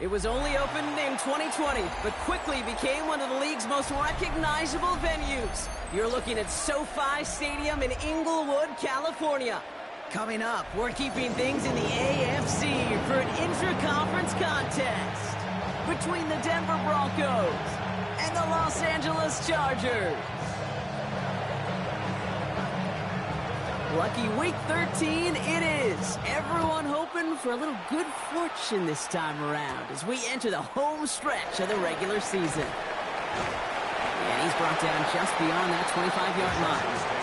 It was only opened in 2020, but quickly became one of the league's most recognizable venues. You're looking at SoFi Stadium in Inglewood, California. Coming up, we're keeping things in the AFC for an intra-conference contest between the Denver Broncos and the Los Angeles Chargers. Lucky week 13 it is. Everyone hoping for a little good fortune this time around as we enter the home stretch of the regular season. And he's brought down just beyond that 25-yard line.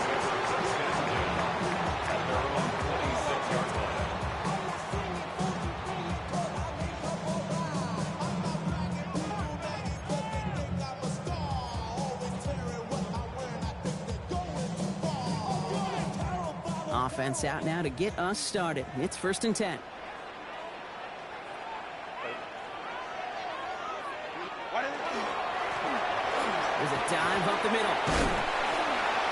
Offense out now to get us started. It's 1st and 10. There's a dive up the middle.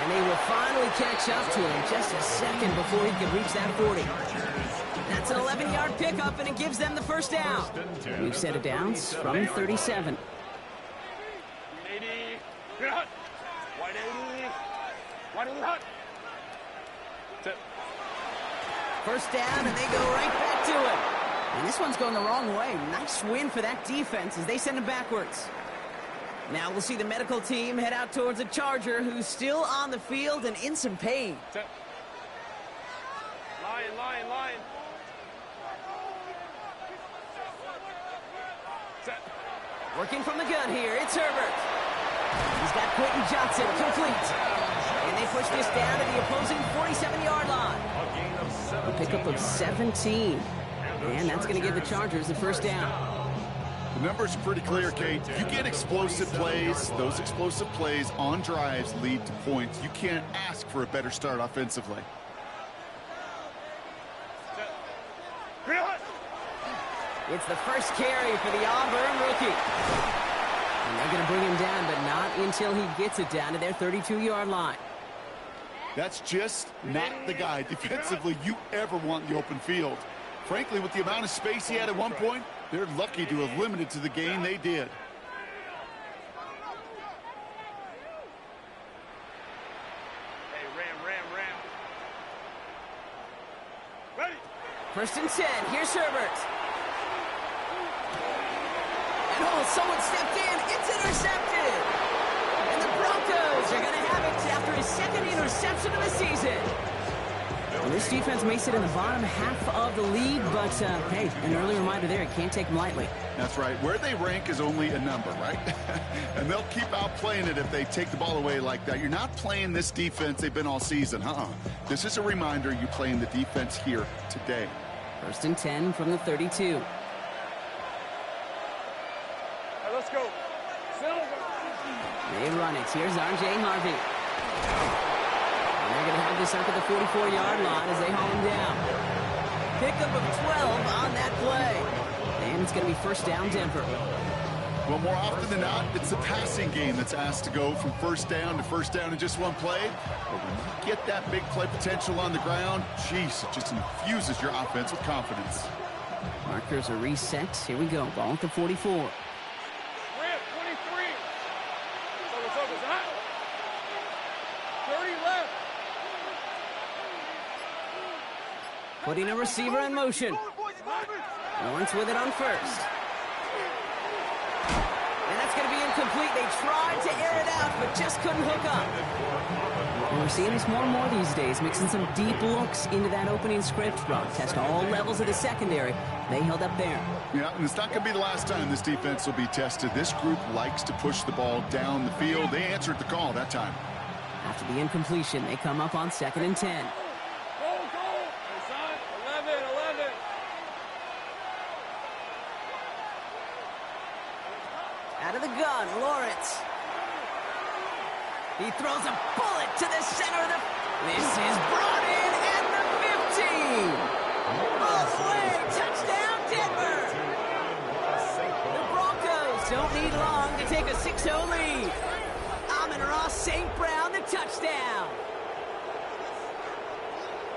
And they will finally catch up to him just a second before he can reach that 40. That's an 11-yard pickup, and it gives them the first down. We've set it down from 37. First down, and they go right back to it. And this one's going the wrong way. Nice win for that defense as they send him backwards. Now we'll see the medical team head out towards a Charger who's still on the field and in some pain. Line. Working from the gun here, it's Herbert. He's got Quentin Johnson complete. And they push this down to the opposing 47-yard line. A pickup of 17. And that's going to give the Chargers the first down. The numbers are pretty clear, Kate. You get explosive plays. Those explosive plays on drives lead to points. You can't ask for a better start offensively. It's the first carry for the Auburn rookie. And they're going to bring him down, but not until he gets it down to their 32-yard line. That's just not the guy defensively you ever want in the open field. Frankly, with the amount of space he had at one point, they're lucky to have limited to the game they did. Hey, ram. Ready? 1st and 10. Here's Herbert. And oh, someone stepped in. It's intercepted. And the Broncos are going to have it after his second interception of the season. And this defense may sit in the bottom half of the league, but, hey, an early reminder there, it can't take them lightly. That's right. Where they rank is only a number, right? And they'll keep outplaying it if they take the ball away like that. You're not playing this defense they've been all season. This is a reminder you're playing the defense here today. 1st and 10 from the 32. Right, let's go. They run it. Here's R.J. Harvey. And they're going to have this up at the 44-yard line as they haul him down. Pickup of 12 on that play. And it's going to be first down Denver. Well, more often than not, it's the passing game that's asked to go from first down to first down in just one play. But when you get that big play potential on the ground, geez, it just infuses your offense with confidence. Markers are reset. Here we go. Ball at the 44. Putting a receiver in motion. Lawrence with it on first. And that's going to be incomplete. They tried to air it out, but just couldn't hook up. And we're seeing this more and more these days, mixing some deep looks into that opening script run. Test all levels of the secondary. They held up there. Yeah, and it's not going to be the last time this defense will be tested. This group likes to push the ball down the field. They answered the call that time. After the incompletion, they come up on 2nd and 10. Out of the gun, Lawrence. He throws a bullet to the center of the... This is brought in at the 15. All the way, touchdown Denver. The Broncos don't need long to take a 6-0 lead. Amon-Ra St. Brown, the touchdown.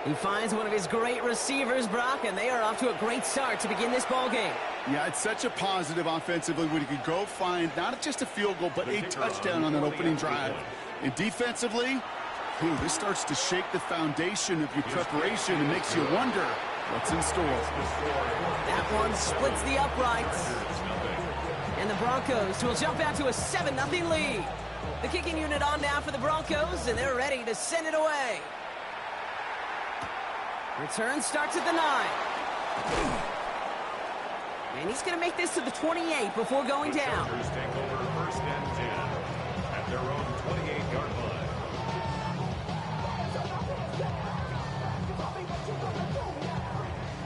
He finds one of his great receivers, Brock, and they are off to a great start to begin this ball game. Yeah, it's such a positive offensively when you can go find not just a field goal, but a touchdown on that opening drive. And defensively, this starts to shake the foundation of your preparation and makes you wonder what's in store. That one splits the uprights. And the Broncos will jump out to a 7-0 lead. The kicking unit on now for the Broncos, and they're ready to send it away. Return starts at the 9. And he's going to make this to the 28 before going down. Take over 1st and 10 at their own 28-yard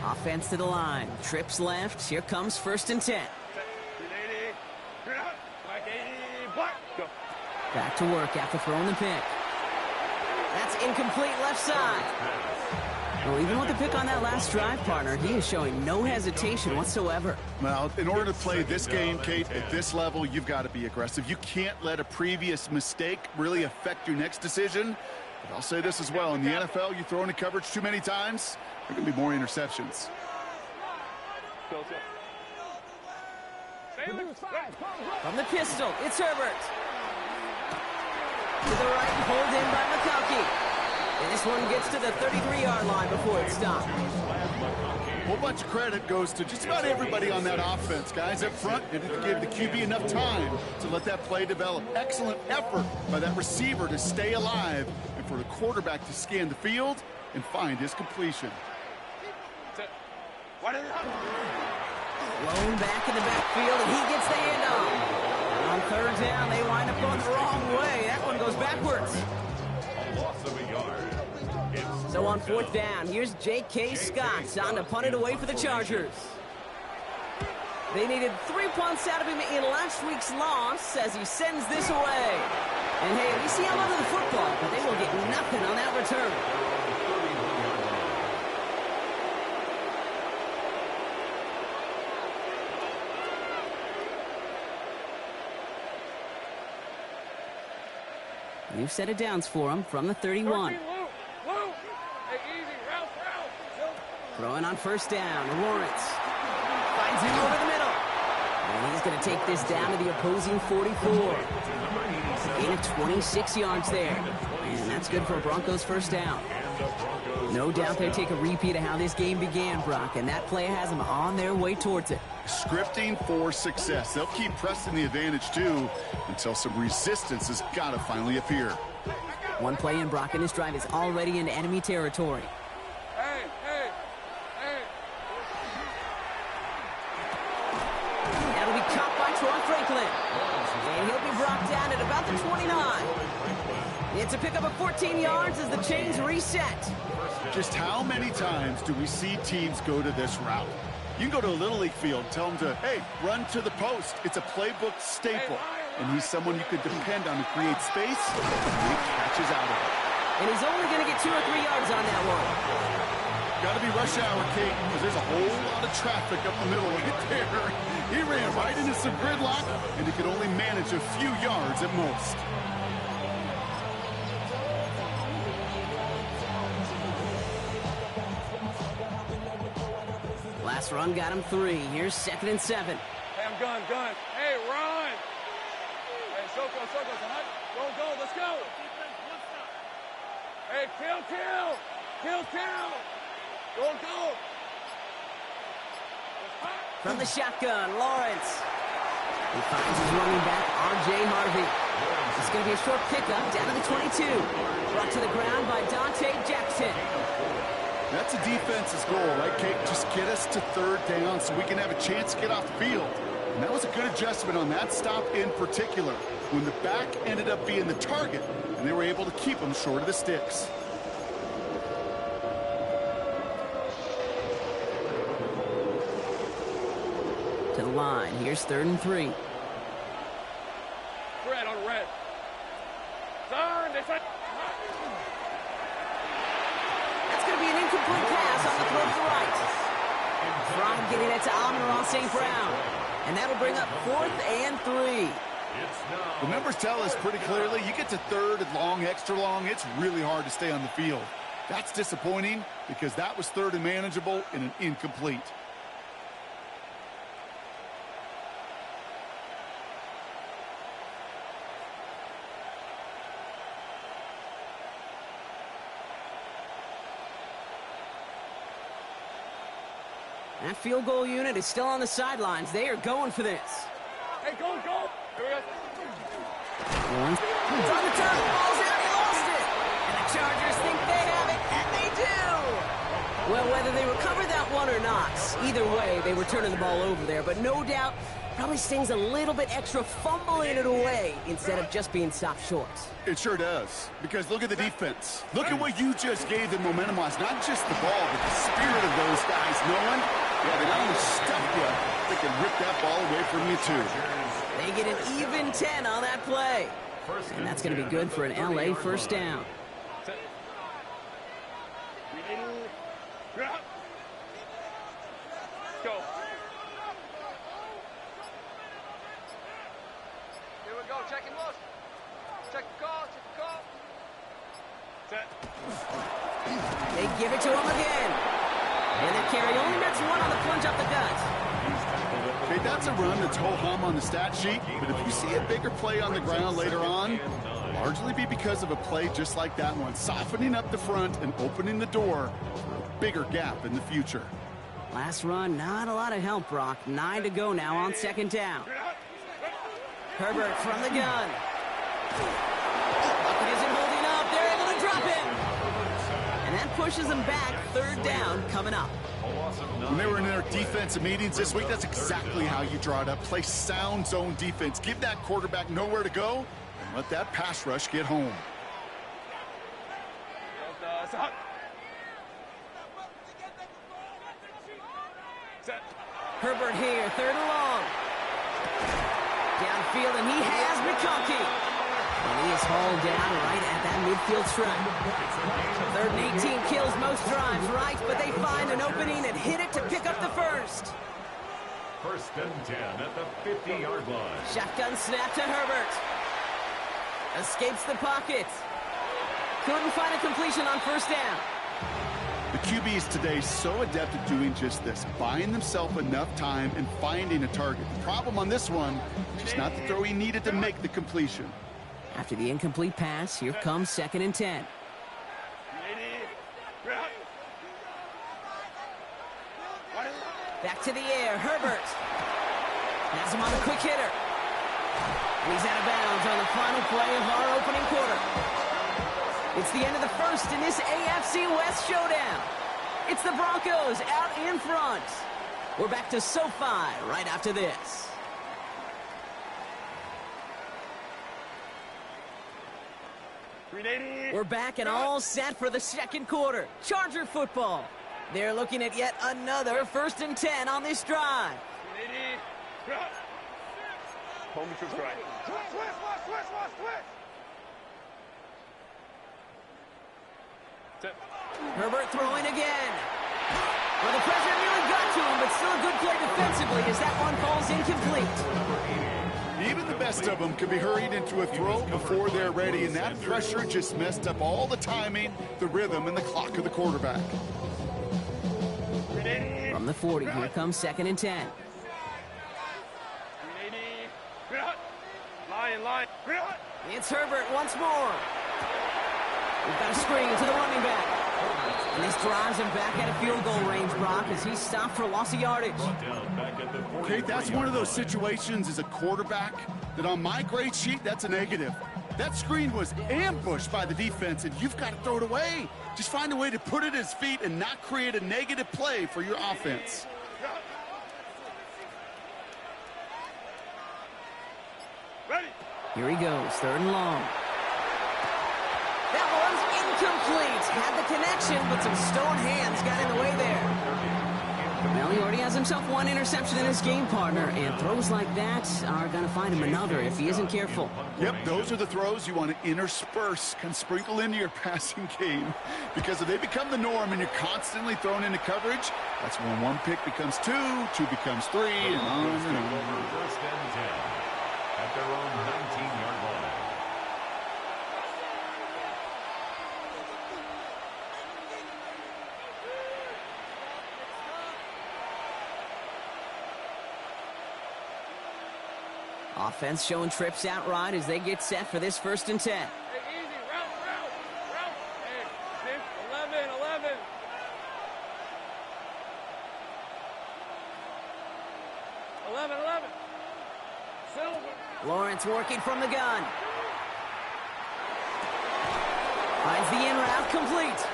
line. Offense to the line. Trips left. Here comes 1st and 10. Back to work after throwing the pick. That's incomplete left side. Well, even with the pick on that last drive, partner, he is showing no hesitation whatsoever. Well, in order to play this game, Kate, at this level, you've got to be aggressive. You can't let a previous mistake really affect your next decision. But I'll say this as well. In the NFL, you throw into coverage too many times, there are going to be more interceptions. From the pistol, it's Herbert. To the right, pulled in by McConkey. And this one gets to the 33-yard line before it's stopped. A whole bunch of credit goes to just about everybody on that offense. Guys up front didn't give the QB enough time to let that play develop. Excellent effort by that receiver to stay alive and for the quarterback to scan the field and find his completion. Blown back in the backfield, and he gets the handoff. On 3rd down, they wind up going the wrong way. That one goes backwards. A loss of a yard. So on 4th down, here's J.K. Scott on to punt it away for the Chargers. They needed 3 punts out of him in last week's loss as he sends this away. And hey, at least he held onto the football, but they will get nothing on that return. New set of downs for him from the 31. Throwing on 1st down, Lawrence finds him over the middle. And he's going to take this down to the opposing 44. Gain of 26 yards there. And that's good for a Broncos 1st down. No doubt they take a repeat of how this game began, Brock, and that play has them on their way towards it. Scripting for success. They'll keep pressing the advantage, too, until some resistance has got to finally appear. One play in, Brock, and this drive is already into enemy territory. That'll be caught by Troy Franklin. And he'll be brought down at about the 29. It's a pickup of 14 yards as the chains reset. Just how many times do we see teams go to this route? You can go to a Little League field, tell them to, hey, run to the post. It's a playbook staple. And he's someone you could depend on to create space, and he catches out of it. And he's only going to get 2 or 3 yards on that one. Got to be rush hour, Kate, because there's a whole lot of traffic up the middle right there. He ran right into some gridlock, and he could only manage a few yards at most. Last run got him 3. Here's 2nd and 7. Hey, I'm gun. Hey, run. Hey, Soko, hot. Go, let's go. Hey, kill. Go. From the shotgun, Lawrence. He finds his running back, R.J. Harvey. It's going to be a short pickup down to the 22. Brought to the ground by Dante Jackson. That's a defense's goal, right, Kate? Just get us to 3rd down so we can have a chance to get off the field. And that was a good adjustment on that stop in particular, when the back ended up being the target, and they were able to keep him short of the sticks. To the line. Here's 3rd and 3. Red on red. Turn. That's going to be an incomplete pass on the throw to the right. From getting it to Amon-Ra St. Brown. And that'll bring up 4th and 3. The numbers tell us pretty clearly, you get to 3rd and long, extra long, it's really hard to stay on the field. That's disappointing because that was third and manageable and an incomplete. That field goal unit is still on the sidelines. They are going for this. Hey, go, go. Here we go. It's on the turn. Ball's out. He lost it. And the Chargers think they have it, and they do. Well, whether they recover that one or not, either way, they were turning the ball over there. But no doubt, probably stings a little bit extra fumbling it away instead of just being stopped short. It sure does, because look at the defense. Look at what you just gave them momentum-wise. Not just the ball, but the spirit of those guys knowing, yeah, they not only stuffed you, they can rip that ball away from you, too. They get an even 10 on that play. And that's going to be good for an LA first down. Go. Here we go. Check and look. Check the call. Check the call. Set. They give it to him again. And that carry only nets one on the plunge up the gut. Okay, that's a run that's ho-hum on the stat sheet, but if you see a bigger play on the ground later on, it'll largely be because of a play just like that one, softening up the front and opening the door for a bigger gap in the future. Last run, not a lot of help, Brock. 9 to go now on second down. Herbert from the gun. Bucket isn't holding up. They're able to drop him. And that pushes them back. Third down coming up. When they were in their defensive meetings this week, that's exactly how you draw it up. Play sound zone defense. Give that quarterback nowhere to go and let that pass rush get home. Herbert here, third and long. Downfield, and he has McConkey. And he is hauled down right at that midfield stripe. Third and 18 kills most drives, right? But they find an opening and hit it to pick up the first. First and 10 at the 50-yard line. Shotgun snap to Herbert. Escapes the pocket. Couldn't find a completion on first down. The QBs today so adept at doing just this, buying themselves enough time and finding a target. The problem on this one, just not the throw he needed to make the completion. After the incomplete pass, here comes second and 10. Back to the air, Herbert. Has him on a quick hitter. And he's out of bounds on the final play of our opening quarter. It's the end of the first in this AFC West showdown. It's the Broncos out in front. We're back to SoFi right after this. We're back and all set for the second quarter. Charger football. They're looking at yet another first and 10 on this drive. Home to strike. Herbert throwing again. Well, the pressure nearly got to him, but still a good play defensively as that one falls incomplete. Even the best of them can be hurried into a throw before they're ready, and that pressure just messed up all the timing, the rhythm, and the clock of the quarterback. From the 40, here comes second and 10. Line. It's Herbert once more. We've got a screen to the running back. And this drives him back at a field goal range, Brock, as he's stopped for loss of yardage. Okay, that's one of those situations as a quarterback that on my grade sheet, that's a negative. That screen was ambushed by the defense, and you've got to throw it away. Just find a way to put it at his feet and not create a negative play for your offense. Here he goes, third and long. That one's incomplete. Had the connection, but some stone hands got in the way there. Well, he already has himself one interception in his game, partner, and throws like that are going to find him another if he isn't careful. Yep, those are the throws you want to intersperse, can sprinkle into your passing game. Because if they become the norm and you're constantly thrown into coverage, that's when one pick becomes two becomes three, and on and on. First and 10 at their own 19-yard line. Offense showing trips out right as they get set for this 1st and 10. Hey, easy. Route. Hey, 11. Silver. Lawrence working from the gun. Finds the in route complete.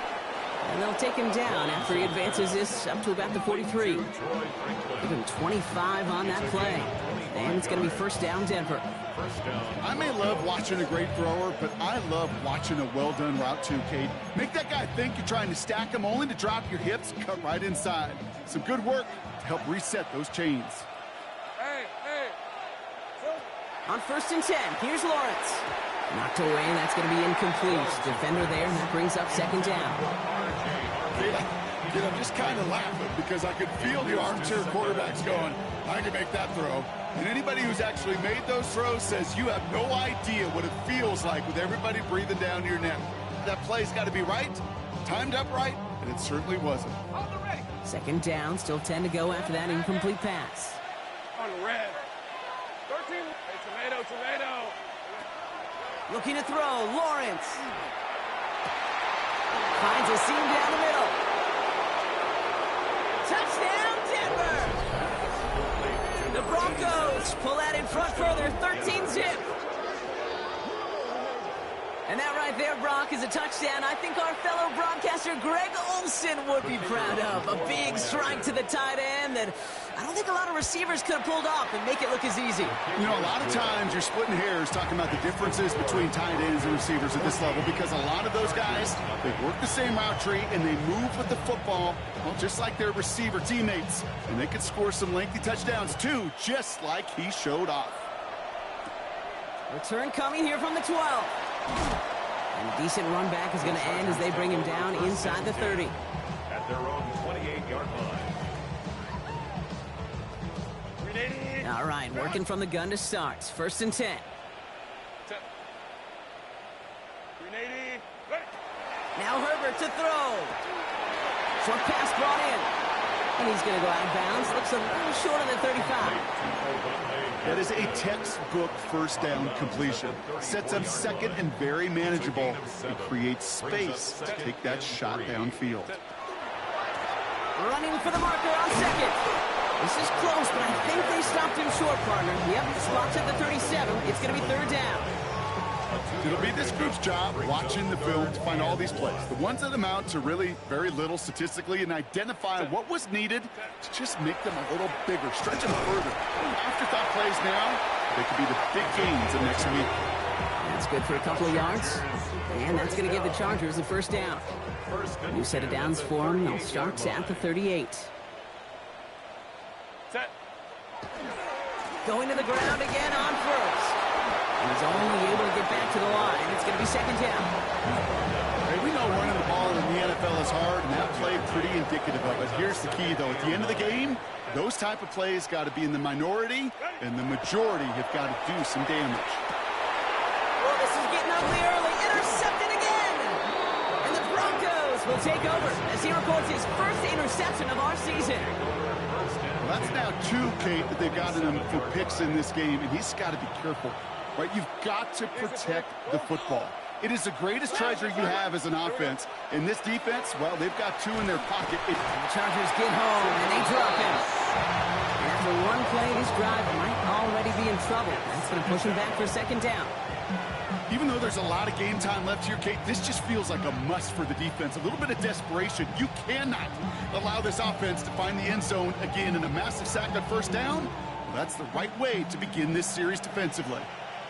And they'll take him down after he advances this up to about the 43. Give him 25 on that play. And it's going to be 1st down Denver. I may love watching a great thrower, but I love watching a well-done route too, Kate. Make that guy think you're trying to stack him only to drop your hips, cut right inside. Some good work to help reset those chains. Hey. On 1st and 10, here's Lawrence. Knocked away, that's going to be incomplete. Defender there, and that brings up 2nd down. I'm just kind of laughing because I could feel the armchair quarterbacks going, I can make that throw. And anybody who's actually made those throws says you have no idea what it feels like with everybody breathing down your neck. That play's got to be right, timed up right, and it certainly wasn't. 2nd down, still 10 to go after that incomplete pass. On the red. 13. Hey, tomato. Looking to throw, Lawrence. Finds a seam down the middle. Touchdown, Denver! The Broncos pull that in front further, 13-zip. And that right there, Brock, is a touchdown I think our fellow broadcaster Greg Olson would be proud of. A big strike to the tight end that I don't think a lot of receivers could have pulled off and make it look as easy. You know, a lot of times you're splitting hairs talking about the differences between tight ends and receivers at this level because a lot of those guys, they work the same route tree and they move with the football, well, just like their receiver teammates. And they could score some lengthy touchdowns too, just like he showed off. Return coming here from the 12. And a decent run back is going to end as they bring him down inside the 30. At their own 28-yard line. All right, working from the gun to start. 1st and 10. Now Herbert to throw. Short pass brought in. And he's going to go out of bounds. Looks a little short of the 35. That is a textbook 1st down completion. Sets up 2nd and very manageable and creates space to take that shot downfield. Running for the marker on 2nd. This is close, but I think they stopped him short, partner. Yep, spots at the 37. It's going to be 3rd down. It'll be this group's job watching the film to find all these plays. The ones that amount to really very little statistically and identify what was needed to just make them a little bigger, stretch them further. Afterthought plays now, they could be the big gains of next week. That's good for a couple of yards. And that's going to give the Chargers the 1st down. New set of downs for them. They'll start at the 38. Set. Going to the ground again on 1st. And he's only able to get back to the line. It's going to be 2nd down. Hey, we know running the ball in the NFL is hard, and that play pretty indicative of it. Here's the key, though. At the end of the game, those type of plays got to be in the minority, and the majority have got to do some damage. Well, this is getting ugly early. Intercepted again. And the Broncos will take over as he records his 1st interception of our season. Well, that's now 2, Kate, that they've gotten him for picks in this game, and he's got to be careful. Right, you've got to protect the football. It is the greatest treasure you have as an offense. In this defense, well, they've got 2 in their pocket. The Chargers get home, and they drop him. And after one play, this drive might already be in trouble. That's going to push him back for 2nd down. Even though there's a lot of game time left here, Kate, this just feels like a must for the defense. A little bit of desperation. You cannot allow this offense to find the end zone again in a massive sack on 1st down. Well, that's the right way to begin this series defensively.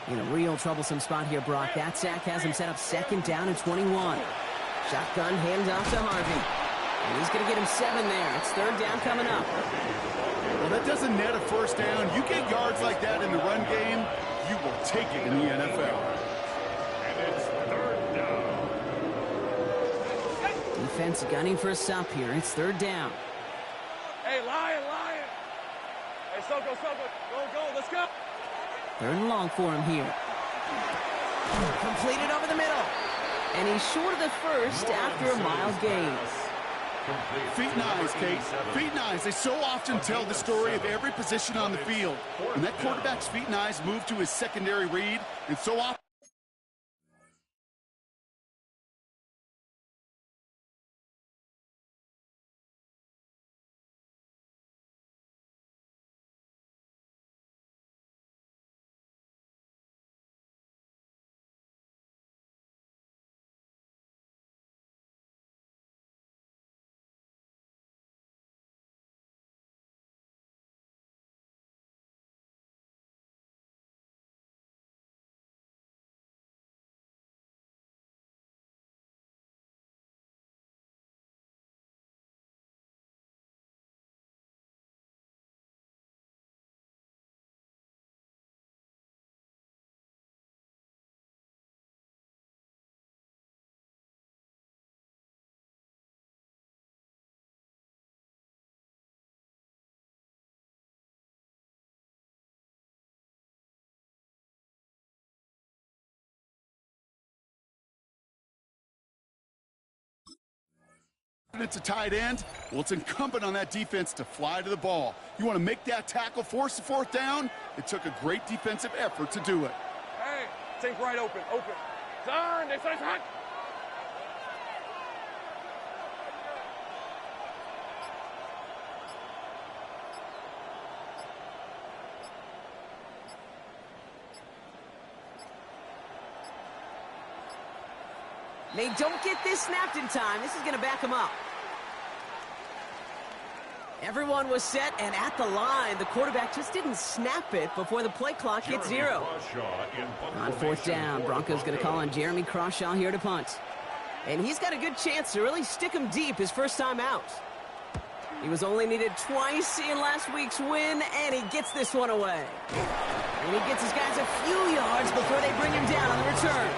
In a real troublesome spot here, Brock. That sack has him set up 2nd down and 21. Shotgun handoff to Harvey. And he's going to get him 7 there. It's 3rd down coming up. Well, that doesn't net a 1st down. You get yards like that in the run game, you will take it in the NFL. And it's 3rd down. Defense gunning for a stop here. It's 3rd down. Hey, Lion. Hey, Soko. Go, let's go. 3rd and long for him here. Completed over the middle. And he's short of the 1st after a mild gain. Feet and eyes, Kate. Feet and eyes. They so often tell the story of every position on the field. When that quarterback's feet and eyes move to his secondary read, and so often it's a tight end, well, it's incumbent on that defense to fly to the ball. You want to make that tackle, force the fourth down? It took a great defensive effort to do it. Hey, take right open. Turn, they say turn. They don't get this snapped in time. This is going to back them up. Everyone was set, and at the line, the quarterback just didn't snap it before the play clock hit 0. On fourth down, Broncos going to call on Jeremy Crawshaw here to punt. And he's got a good chance to really stick him deep his first time out. He was only needed twice in last week's win, and he gets this one away. And he gets his guys a few yards before they bring him down on the return.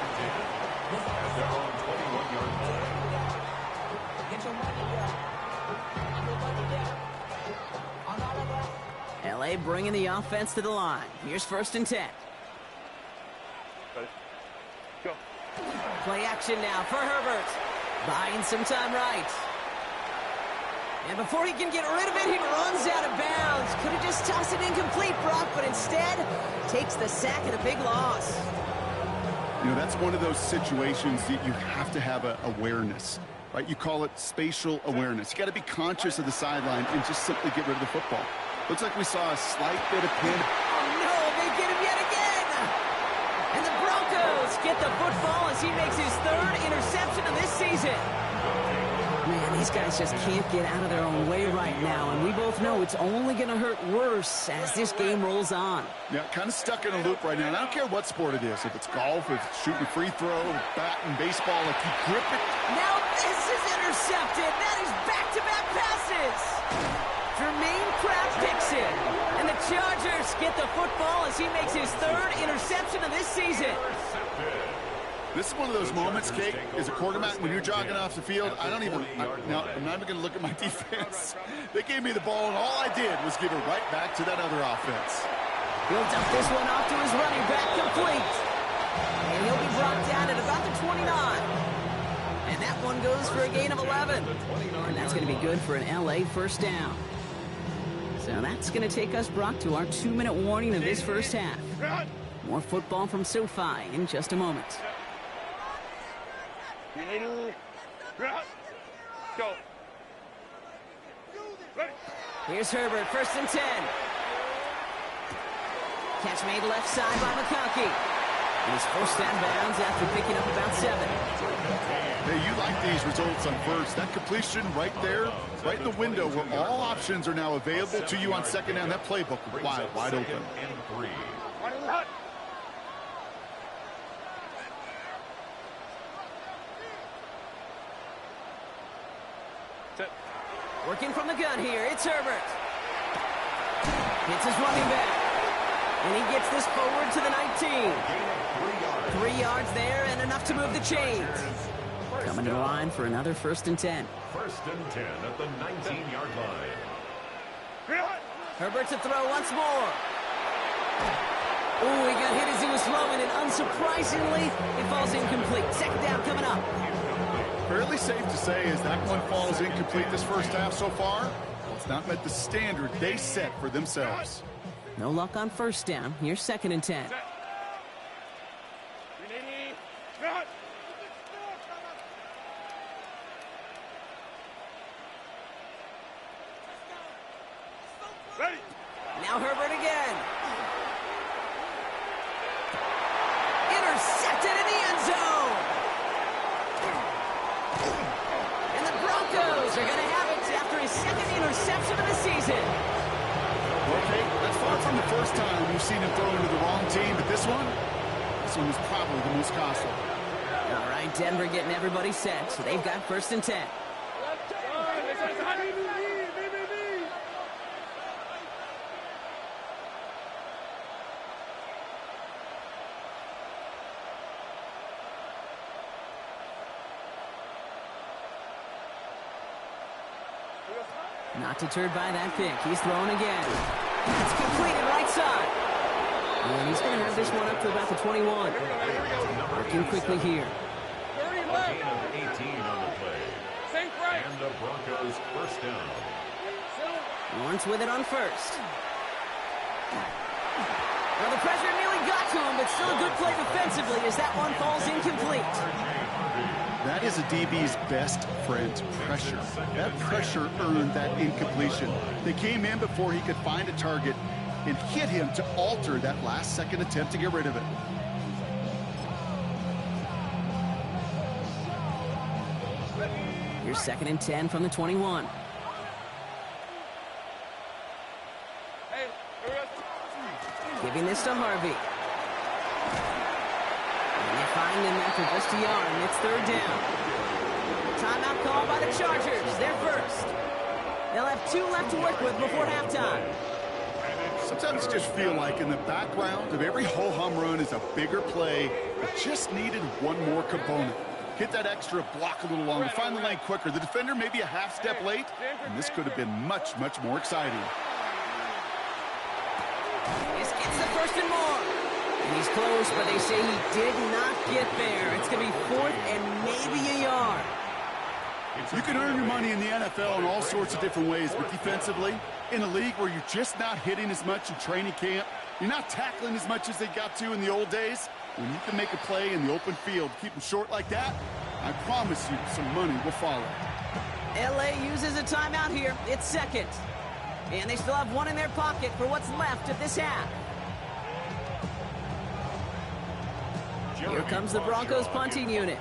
LA bringing the offense to the line. Here's 1st and 10. Go. Play action now for Herbert. Buying some time right. And before he can get rid of it, he runs out of bounds. Could have just tossed it incomplete, Brock, but instead takes the sack and a big loss. You know, that's one of those situations that you have to have awareness, right? You call it spatial awareness. You got to be conscious of the sideline and just simply get rid of the football. Looks like we saw a slight bit of pin. Oh, no, they get him yet again. And the Broncos get the football as he makes his 3rd interception of this season. Man, these guys just can't get out of their own way right now, and we both know it's only going to hurt worse as this game rolls on. Yeah, kind of stuck in a loop right now. And I don't care what sport it is. If it's golf, if it's shooting a free throw, batting, baseball, if you grip it. Now this is intercepted. That is back-to-back passes. Jermaine Kraft picks it. And the Chargers get the football as he makes his 3rd interception of this season. This is one of those moments, Kate, as a quarterback, when you're jogging off the field, I'm not even going to look at my defense. They gave me the ball, and all I did was give it right back to that other offense. He'll dump this one off to his running back, complete. And he'll be brought down at about the 29. And that one goes for a gain of 11. And that's going to be good for an LA first down. So that's going to take us, Brock, to our 2-minute warning of this first half. More football from SoFi in just a moment. Go. Here's Herbert, 1st and 10. Catch made left side by McConkey. And he's forced out of bounds after picking up about 7. Hey, you like these results on first. That completion right there, right in the window where all options are now available to you on 2nd down. That playbook wide open. Working from the gun here, it's Herbert. Hits his running back. And he gets this forward to the 19. 3 yards there and enough to move the chains. Coming to the line for another 1st and 10. 1st and 10 at the 19-yard line. Herbert to throw once more. Oh, he got hit as he was throwing, and unsurprisingly, it falls incomplete. Second down coming up. Fairly safe to say as that one falls incomplete this first half so far, well, it's not met the standard they set for themselves. No luck on first down. Here's 2nd and 10. Now Herbert again. Intercepted in the end zone. And the Broncos are going to have it after his 2nd interception of the season. Okay, that's far from the first time we've seen him throw into the wrong team, but this one was probably the most costly. All right, Denver getting everybody set, so they've got 1st and 10. Not deterred by that pick. He's throwing again. It's completed right side. And he's going to have this one up to about the 21. Working quickly here. A gain of 18 on the play. And the Broncos 1st down. Lawrence with it on 1st. Well, the pressure nearly got to him, but still a good play defensively as that one falls incomplete. That is a DB's best friend, pressure. That pressure earned that incompletion. They came in before he could find a target and hit him to alter that last-second attempt to get rid of it. Here's 2nd and 10 from the 21. Giving this to Harvey. And they find him after just a yard, and it's 3rd down. Timeout called by the Chargers. They're first. They'll have 2 left to work with before halftime. Sometimes you just feel like in the background of every ho-hum run is a bigger play that just needed one more component. Hit that extra block a little longer, find the lane quicker. The defender maybe a half step late, and this could have been much, much more exciting. This gets the 1st and more. And he's close, but they say he did not get there. It's going to be 4th and maybe a yard. You can earn your money in the NFL in all sorts of different ways, but defensively, in a league where you're just not hitting as much in training camp, you're not tackling as much as they got to in the old days, when you can make a play in the open field, keep them short like that, I promise you some money will follow. LA uses a timeout here. It's 2nd. And they still have 1 in their pocket for what's left of this half. Here comes the Broncos punting unit.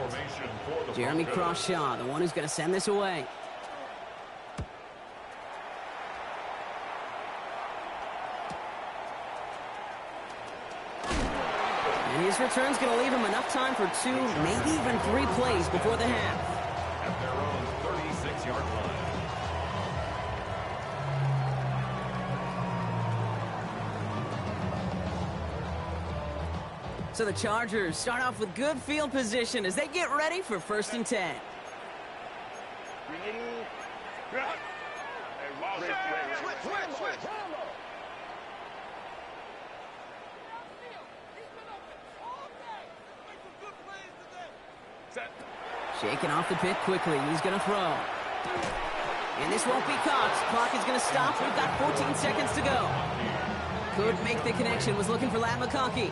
Jeremy Crawshaw, the one who's going to send this away. And his return's going to leave him enough time for 2, maybe even 3 plays before the half. At their own 36-yard line. So the Chargers start off with good field position as they get ready for 1st and 10. Shaking off the pit quickly. He's going to throw. And this won't be caught. Clock is going to stop. We've got 14 seconds to go. Could make the connection. Was looking for Ladd McConkey.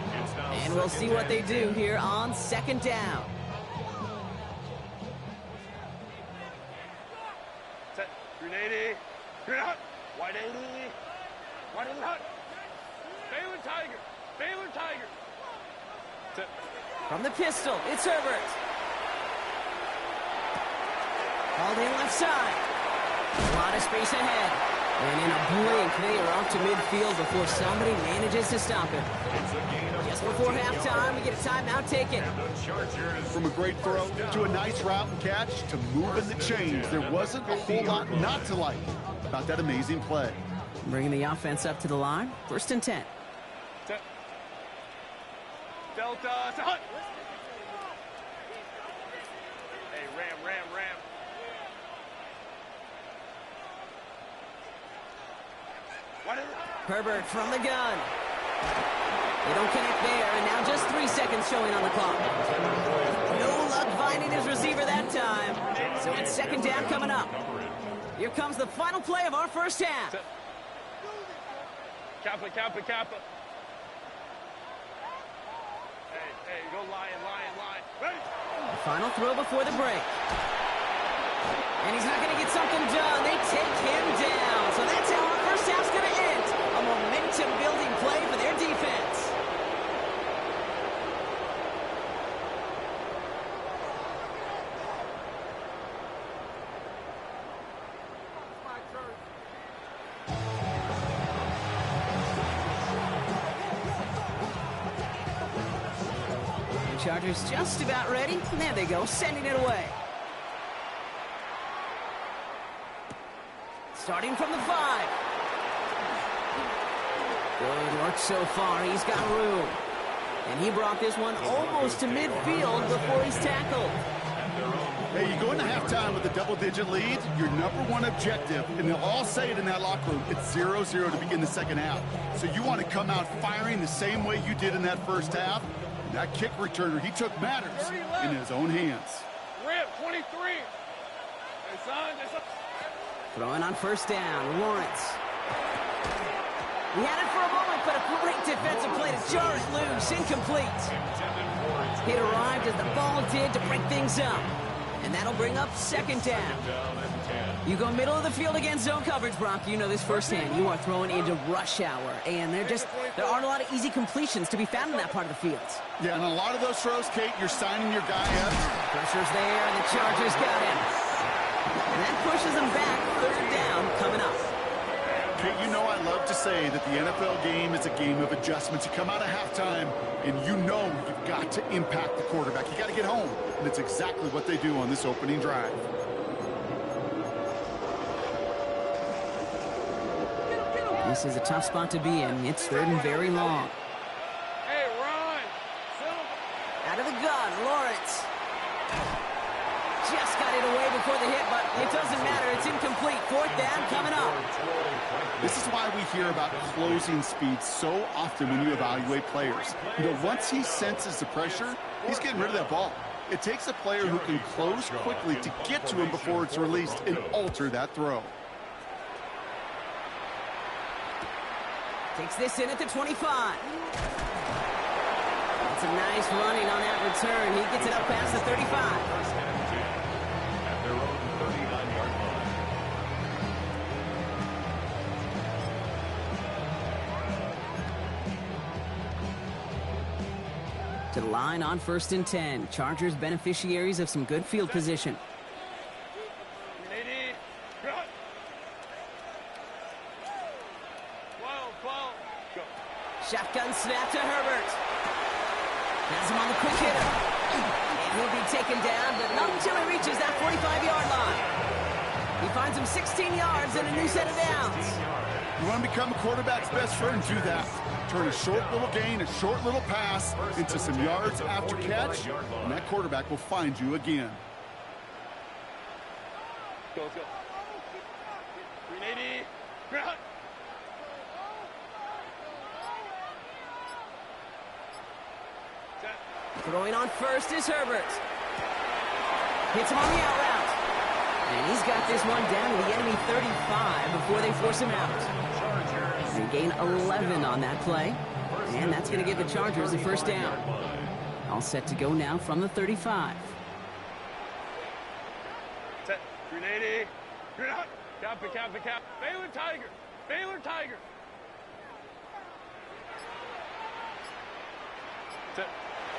And we'll see what they do here on 2nd down. Set. 380. Wide 80. Wide 80 hut. Baylor Tiger. Baylor Tiger. Set. From the pistol, it's Herbert. Called in left side. A lot of space ahead. And in a blink, they are off to midfield before somebody manages to stop him. Just before halftime, we get a timeout taken. From a great throw to a nice route and catch to moving the chains, there wasn't a whole lot not to like about that amazing play. Bringing the offense up to the line. 1st and 10. Set. Delta. Hut. Hey, ram. Herbert from the gun. They don't connect there, and now just 3 seconds showing on the clock. No luck finding his receiver that time. So it's second down coming up. Here comes the final play of our first half. Kappa. Hey, go lion. Ready? The final throw before the break. And he's not going to get something done. They take him down. So that's how our first half's going to end. A momentum-building play for their defense. Chargers just about ready. There they go, sending it away. Starting from the 5. Good work so far. He's got room. And he brought this one almost to midfield before he's tackled. Hey, you go into halftime with a double-digit lead, your number one objective, and they'll all say it in that locker room, it's 0-0 to begin the second half. So you want to come out firing the same way you did in that first half. That kick returner, he took matters in his own hands. Rip, 23. Hey, son. Throwing on first down, Lawrence. He had it for a moment, but a great defensive play to jar it loose, incomplete. It arrived as the ball did to break things up. And that'll bring up second down. You go middle of the field against zone coverage, Brock. You know this firsthand. You are throwing into rush hour, and there aren't a lot of easy completions to be found in that part of the field. Yeah, and a lot of those throws, Kate, you're signing your guy up. Pressure's there, and the Chargers got him. And that pushes them back. Third down coming up. Kate, you know I love to say that the NFL game is a game of adjustments. You come out of halftime, and you know you've got to impact the quarterback. You got to get home, and it's exactly what they do on this opening drive. This is a tough spot to be in. It's third and very long. Hey, run. Out of the gun, Lawrence. Just got it away before the hit, but it doesn't matter. It's incomplete. Fourth down coming up. This is why we hear about closing speed so often when you evaluate players. You know, once he senses the pressure, he's getting rid of that ball. It takes a player who can close quickly to get to him before it's released and alter that throw. Takes this in at the 25. It's a nice running on that return. He gets it up past the 35. At their own 39-yard line. To the line on first and 10. Chargers beneficiaries of some good field position. Shotgun snap to Herbert. Has him on the quick hitter. And he'll be taken down, but not until he reaches that 45-yard line. He finds him 16 yards and a new set of downs. You want to become a quarterback's best friend, do that. Turn a short little gain, a short little pass into some yards after catch, and that quarterback will find you again. Go. 380. Throwing on first is Herbert. Hits him on the out route. And he's got this one down to the enemy 35 before they force him out. They gain 11 on that play. And that's going to give the Chargers the first down. All set to go now from the 35. Set. 380. Cap. Baylor Tiger. Set.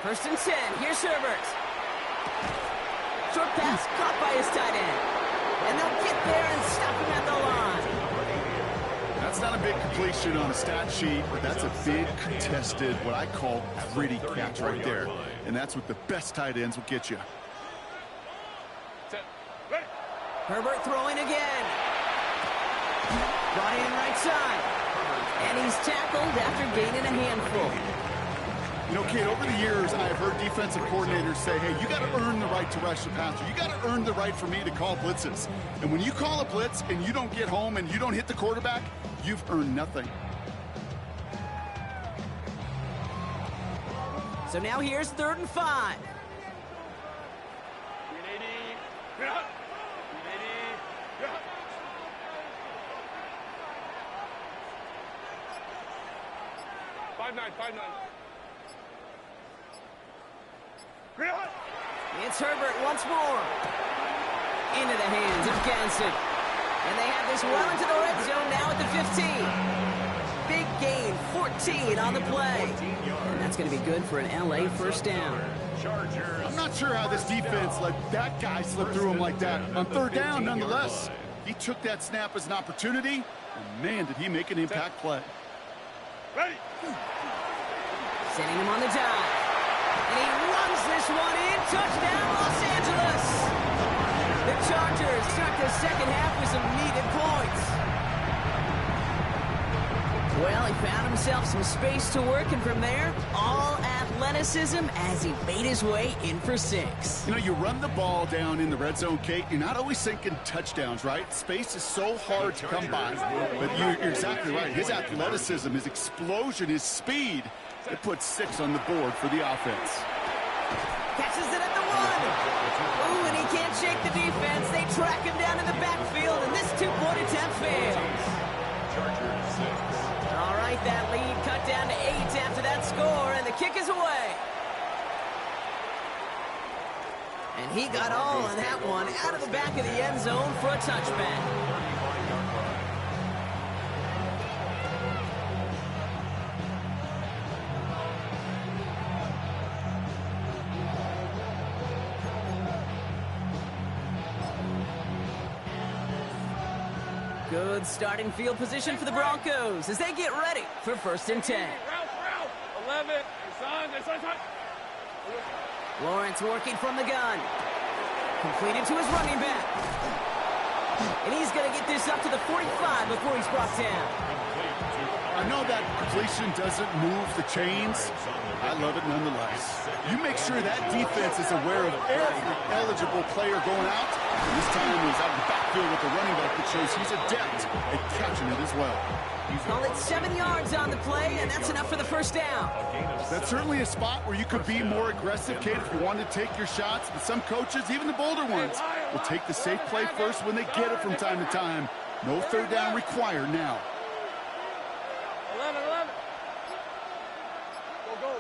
First and 10. Here's Herbert. Short pass caught by his tight end. And they'll get there and stop him at the line. That's not a big completion on a stat sheet, but that's a big contested, what I call gritty catch right there. And that's what the best tight ends will get you. Set. Ready. Herbert throwing again. Brought in right side. And he's tackled after gaining a handful. You know, Kate, over the years, I've heard defensive coordinators say, hey, you got to earn the right to rush the passer. You got to earn the right for me to call blitzes. And when you call a blitz and you don't get home and you don't hit the quarterback, you've earned nothing. So now here's 3rd and 5. It's Herbert once more. Into the hands of Ganson. And they have this well into the red zone now at the 15. Big gain, 14 on the play. And that's going to be good for an LA first down. I'm not sure how this defense let that guy slip through him like that. On 3rd down, nonetheless. He took that snap as an opportunity, and man, did he make an impact play. Sending him on the dive. And he runs this one in. Touchdown, Los Angeles. The Chargers start the second half with some needed points. Well, he found himself some space to work, and from there, all athleticism as he made his way in for 6. You know, you run the ball down in the red zone, Kate, you're not always thinking touchdowns, right? Space is so hard to come by. But you're exactly right. His athleticism, his explosion, his speed, it puts 6 on the board for the offense. Catches it at the 1. Ooh, and he can't shake the defense. They track him down in the backfield, and this 2-point attempt fails. Chargers 6. All right, that lead cut down to 8 after that score, and the kick is away. And he got all of that one out of the back of the end zone for a touchback. Good starting field position for the Broncos as they get ready for 1st and 10. 11. Lawrence working from the gun. Completed to his running back. And he's going to get this up to the 45 before he's brought down. I know that completion doesn't move the chains. I love it nonetheless. You make sure that defense is aware of every eligible player going out. And this time he's out of the backfield with the running back that shows he's adept at catching it as well. Call it 7 yards on the play, and that's enough for the first down. That's certainly a spot where you could be more aggressive, Kate, if you want to take your shots. But some coaches, even the bolder ones, will take the safe play first when they get it from time to time. No 3rd down required now. 11. Go.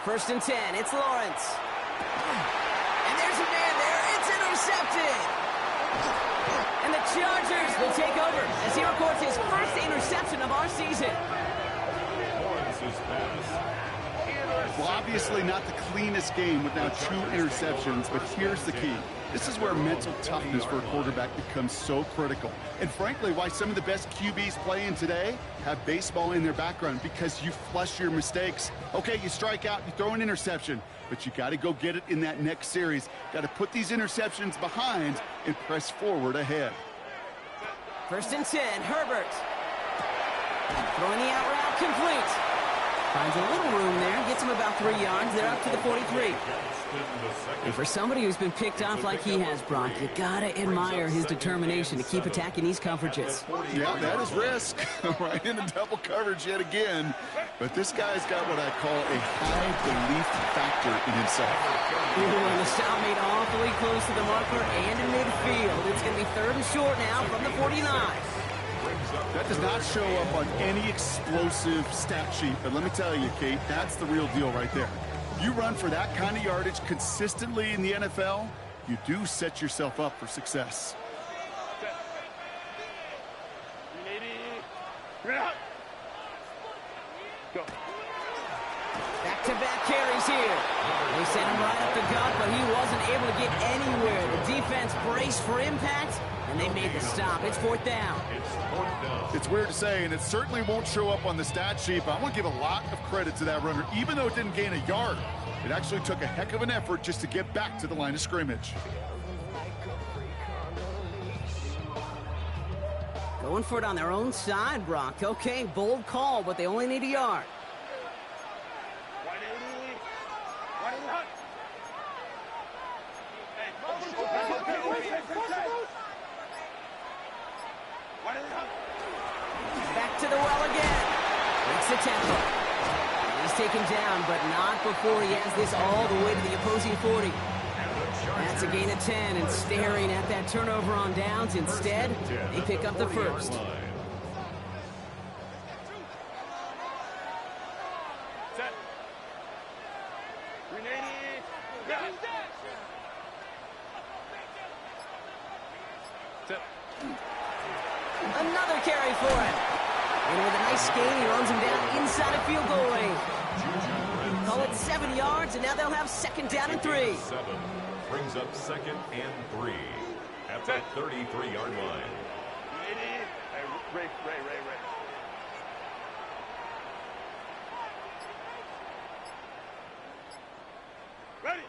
1st and 10, it's Lawrence. And there's a man there, it's intercepted. And the Chargers will take over as he records his first interception of our season. Well, obviously not the cleanest game with now 2 interceptions, but here's the key. This is where mental toughness for a quarterback becomes so critical. And frankly, why some of the best QBs playing today have baseball in their background, because you flush your mistakes. Okay, you strike out, you throw an interception, but you got to go get it in that next series. Got to put these interceptions behind and press forward ahead. 1st and 10, Herbert. Throwing the out route complete. Finds a little room there, gets him about 3 yards. They're up to the 43. And for somebody who's been picked off like he has, Brock, you gotta admire his determination to keep attacking these coverages. Yeah, that is risk. Right in the double coverage yet again. But this guy's got what I call a high belief factor in himself. Ooh, and the stop made awfully close to the marker and in midfield. It's going to be 3rd and short now from the 49. That does not show up on any explosive stat sheet, but let me tell you, Kate, that's the real deal right there. You run for that kind of yardage consistently in the NFL, you do set yourself up for success. Go. Back-to-back carries here. They sent him right up the gut, but he wasn't able to get anywhere. The defense braced for impact, and they made the stop. It's 4th down. It's weird to say, and it certainly won't show up on the stat sheet, but I want to give a lot of credit to that runner. Even though it didn't gain a yard, it actually took a heck of an effort just to get back to the line of scrimmage. Going for it on their own side, Brock. Okay, bold call, but they only need a yard. Back to the well again. Makes the tackle. He's taken down, but not before he has this all the way to the opposing 40. That's a gain of 10, and staring at that turnover on downs. Instead, they pick up the first. Set. 380. Go. Set. Another carry for him. And with a nice gain, he runs him down inside of field goal range. Call it 7 yards, and now they'll have second down and 3. 7 brings up second and 3 at the 33-yard line. Hey, Ray. Ready.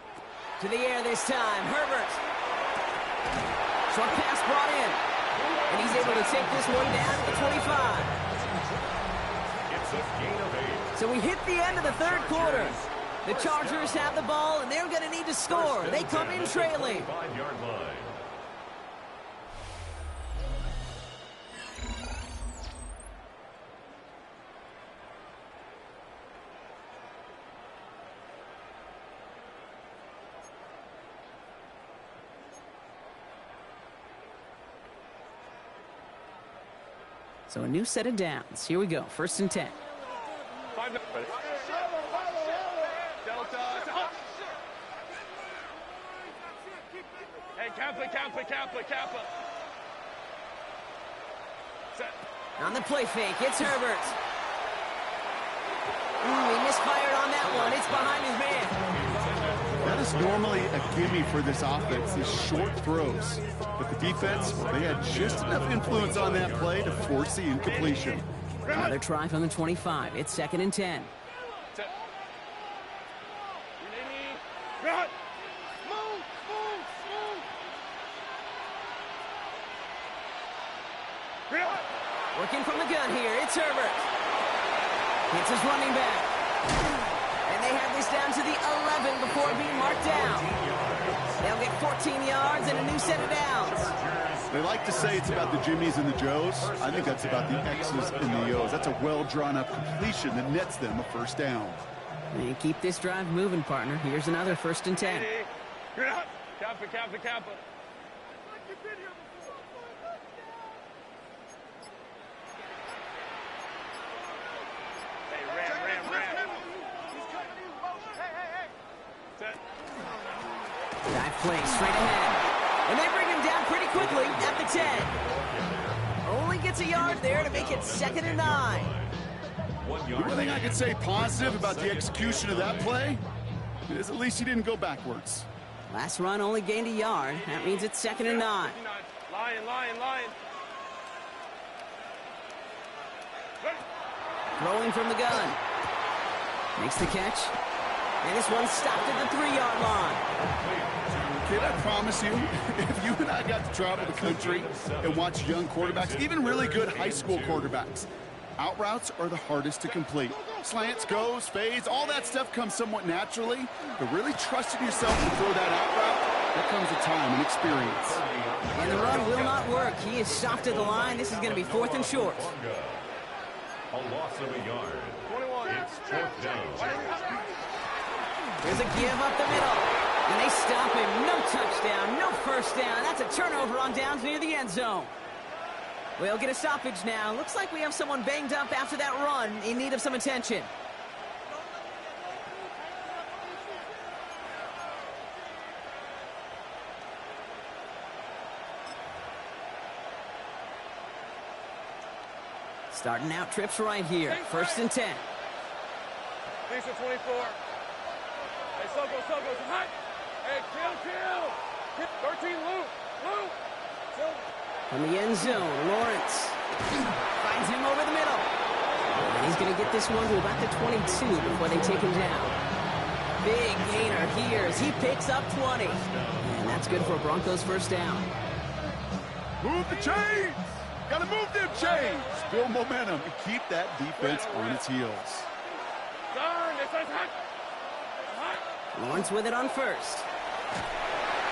To the air this time, Herbert. Short pass brought in. And he's able to take this one down to the 25. It's a gain of 8. So we hit the end of the third quarter. The Chargers have the ball, and they're going to need to score. They come in trailing. 5-yard line. So a new set of downs. Here we go. First and 10. 5 minutes. Delta. Hey, Kappa. Set. On the play fake, it's Herbert. He misfired on that one. It's behind his man. That is normally a gimme for this offense, these short throws. But the defense, they had just enough influence on that play to force the incompletion. Another try from the 25. It's second and 10. Set. 380. Run. Move. Run. Working from the gun here, it's Herbert. It's his running back. And they have this down to the 11 before being marked down. They'll get 14 yards and a new set of downs. They like to say it's about the Jimmies and the Joes. I think that's about the X's and the O's. That's a well-drawn-up completion that nets them a first down. And keep this drive moving, partner. Here's another first and 10. Kappa. Dive play straight ahead. And they bring him down pretty quickly at the 10. Only gets a yard there to make it second and 9. The only thing I could say positive about the execution of that play is at least he didn't go backwards. Last run only gained a yard. That means it's second and 9. Lion. Throwing from the gun. Makes the catch. And this one stopped at the 3-yard line. Kid, I promise you, if you and I got to travel the country and watch young quarterbacks, even really good high school quarterbacks, out routes are the hardest to complete. Slants, goes, fades, all that stuff comes somewhat naturally, but really trusting yourself to throw that out route, that comes with time and experience. And the run will not work. He is stopped at the line. This is going to be 4th and short. A loss of a yard. 21. It's 4th down. There's a give up the middle. And they stop him. No touchdown, no first down. That's a turnover on downs near the end zone. We'll get a stoppage now. Looks like we have someone banged up after that run in need of some attention. Starting out trips right here. First and 10. Lisa 24. Hey, Soko, hot. Hey, kill. 13, Lou. From the end zone, Lawrence finds him over the middle. And he's going to get this one to about the 22 before they take him down. Big gainer here as he picks up 20. And that's good for a Broncos first down. Move the chains! Gotta move them chains! Build momentum and keep that defense on its heels. Lawrence with it on first.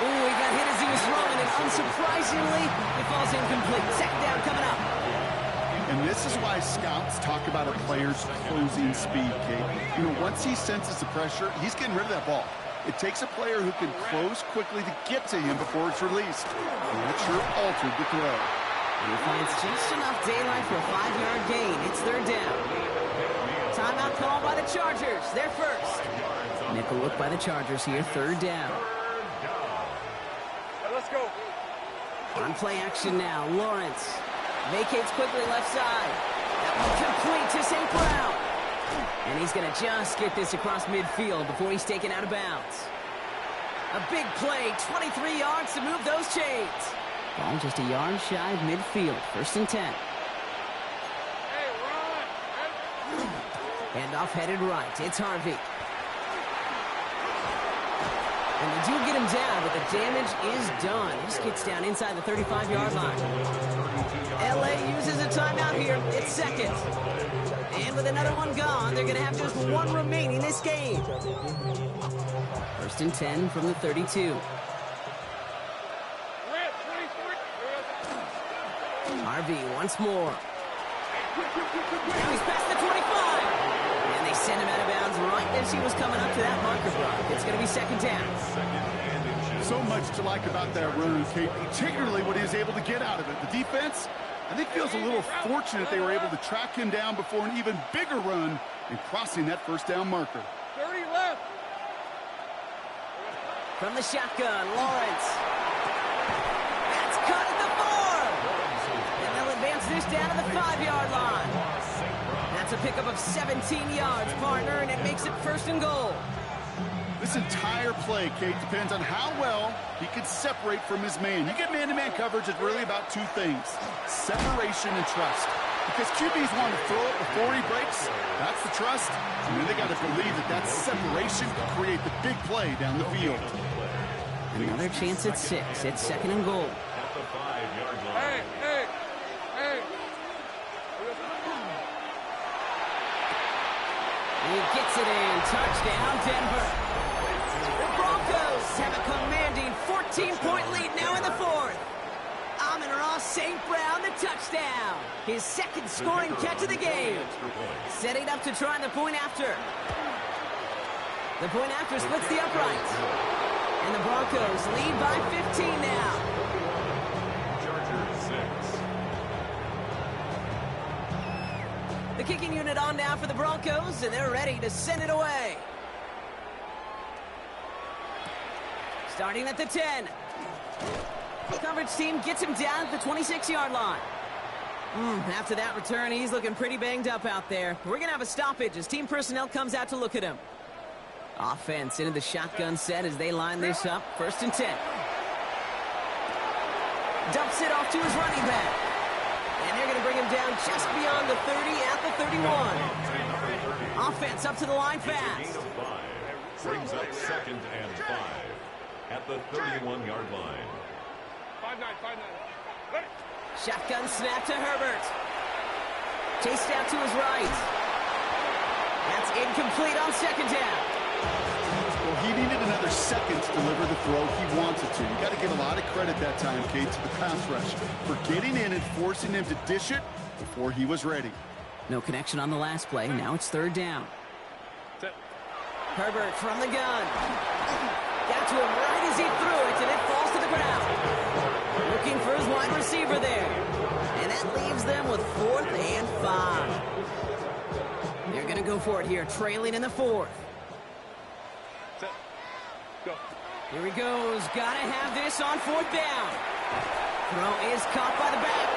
Ooh, he got hit as he was running, and unsurprisingly, it falls incomplete. Second down coming up. And this is why scouts talk about a player's closing speed, Kate. You know, once he senses the pressure, he's getting rid of that ball. It takes a player who can close quickly to get to him before it's released. And that sure altered the throw. He finds just enough daylight for a 5-yard gain. It's third down. Timeout called by the Chargers. They're first. Nickel look by the Chargers here. Third down. Let's go. On play action now. Lawrence vacates quickly left side. That one complete to St. Brown. And he's going to just get this across midfield before he's taken out of bounds. A big play, 23 yards to move those chains. Ball just a yard shy of midfield. First and 10. Hey, run. Handoff headed right. It's Harvey. And they do get him down, but the damage is done. This gets down inside the 35-yard line. LA uses a timeout here. It's second. And with another one gone, they're going to have just one remaining this game. First and 10 from the 32. Harvey once more. Now he's past the 25. And they send him out of bounds right as he was coming up to that marker block. It's going to be second down. So much to like about that run, Kate, particularly what he was able to get out of it. The defense, I think, feels a little fortunate they were able to track him down before an even bigger run and crossing that first down marker. 30 left. From the shotgun, Lawrence. That's cut at the 4. And they'll advance this down to the 5-yard line. That's a pickup of 17 yards, partner, and it makes it first and goal. This entire play, Kate, depends on how well he can separate from his man. You get man-to-man coverage, it's really about two things: separation and trust. Because QBs want to throw it before he breaks. That's the trust. And then they got to believe that that separation can create the big play down the field. Another chance at 6. It's second and goal. At the 5-yard line. Hey. He gets it in. Touchdown, Denver. The Broncos have a commanding 14-point lead now in the fourth. Amon-Ra St. Brown, the touchdown. His second scoring catch of the game. Setting up to try the point after. The point after splits the uprights. And the Broncos lead by 15 now. Chargers 6. The kicking unit on now for the Broncos, and they're ready to send it away. Starting at the 10. The coverage team gets him down at the 26-yard line. After that return, he's looking pretty banged up out there. We're going to have a stoppage as team personnel comes out to look at him. Offense into the shotgun set as they line this up. First and 10. Dumps it off to his running back. And they're going to bring him down just beyond the 30 at the 31. Offense up to the line fast. Brings up second and 5 at the 31-yard line. 5-9. Shotgun snap to Herbert. Chased out to his right. That's incomplete on second down. Well, he needed another second to deliver the throw he wanted to. You got to give a lot of credit that time, Kate, to the pass rush for getting in and forcing him to dish it before he was ready. No connection on the last play. Now it's third down. Herbert from the gun. Got to him right as he threw it, and it falls to the ground. Looking for his wide receiver there. And that leaves them with 4th and 5. They're going to go for it here, trailing in the 4th. Go. Here he goes. Got to have this on 4th down. Throw is caught by the back.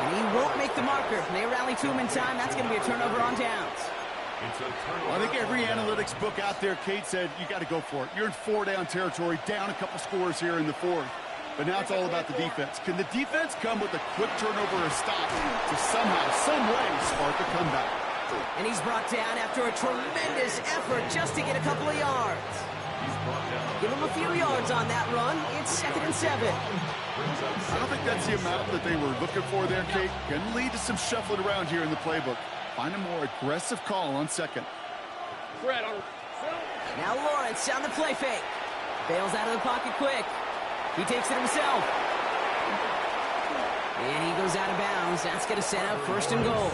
And he won't make the marker. They rally to him in time. That's going to be a turnover on downs. It's a turnover. I think every analytics book out there, Kate, said you got to go for it. You're in 4-down territory, down a couple scores here in the 4th. But now it's all about the defense. Can the defense come with a quick turnover or stop to somehow, some way, spark a comeback? And he's brought down after a tremendous effort just to get a couple of yards. Give him a few yards on that run. It's 2nd and 7. I don't think that's the amount that they were looking for there, Kate. Can lead to some shuffling around here in the playbook. Find a more aggressive call on second. Now Lawrence on the play fake. Bails out of the pocket quick. He takes it himself. And he goes out of bounds. That's going to set up first and goal.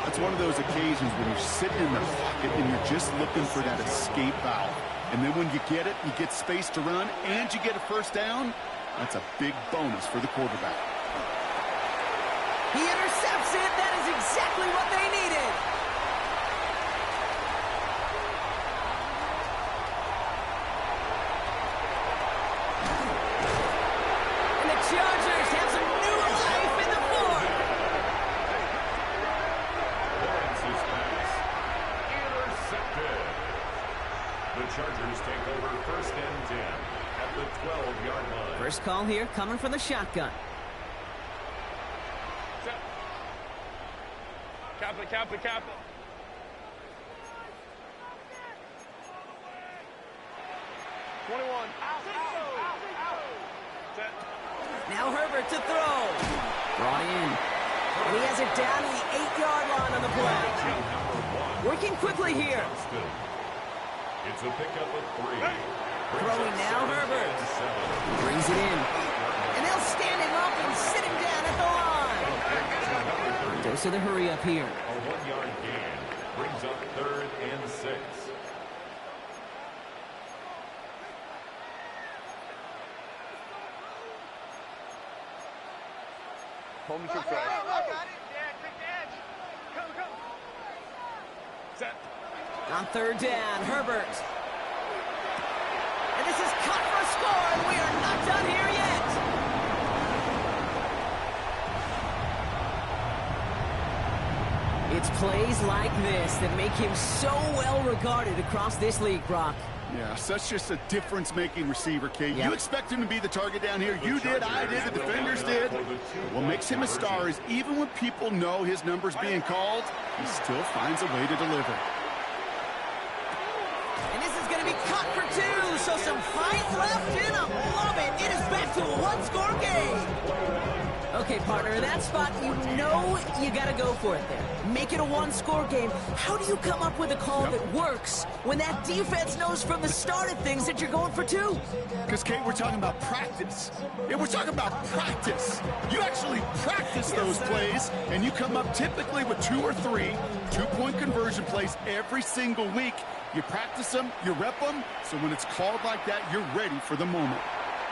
That's one of those occasions when you're sitting in the pocket and you're just looking for that escape valve. And then when you get it, you get space to run, and you get a first down. That's a big bonus for the quarterback. He intercepts it. That is exactly what they needed. And the Chargers have some new life in the fourth. Lawrence's pass intercepted. The Chargers take over first and 10 at the 12-yard line. First call here coming from the shotgun. Cap it. Now Herbert to throw. Brought in. And he has it down to the 8-yard line on the play. Working quickly here. It's a pickup of 3. Throwing now Herbert. Brings it in. And they'll stand him up and sit him down at the line. Dose of the hurry up here. A 1-yard gain brings up 3rd and 6. Home to try. Set. On 3rd down, Herbert. And this is cut for a score, and we are not done here yet. It's plays like this that make him so well regarded across this league, Brock. Yeah, such just a difference-making receiver, Kate. Yep. You expect him to be the target down here. You did, I did, the defenders did. What makes him a star is even when people know his number's being called, he still finds a way to deliver. And this is going to be cut for 2, so some fight left in him. Love it. It is back to a one-score game. Okay, partner, in that spot, you know you got to go for it there. Make it a one-score game. How do you come up with a call that works when that defense knows from the start of things that you're going for 2? Because, Kate, we're talking about practice. Yeah, we're talking about practice. You actually practice those plays, and you come up typically with 2 or 3 two-point conversion plays every single week. You practice them, you rep them, so when it's called like that, you're ready for the moment.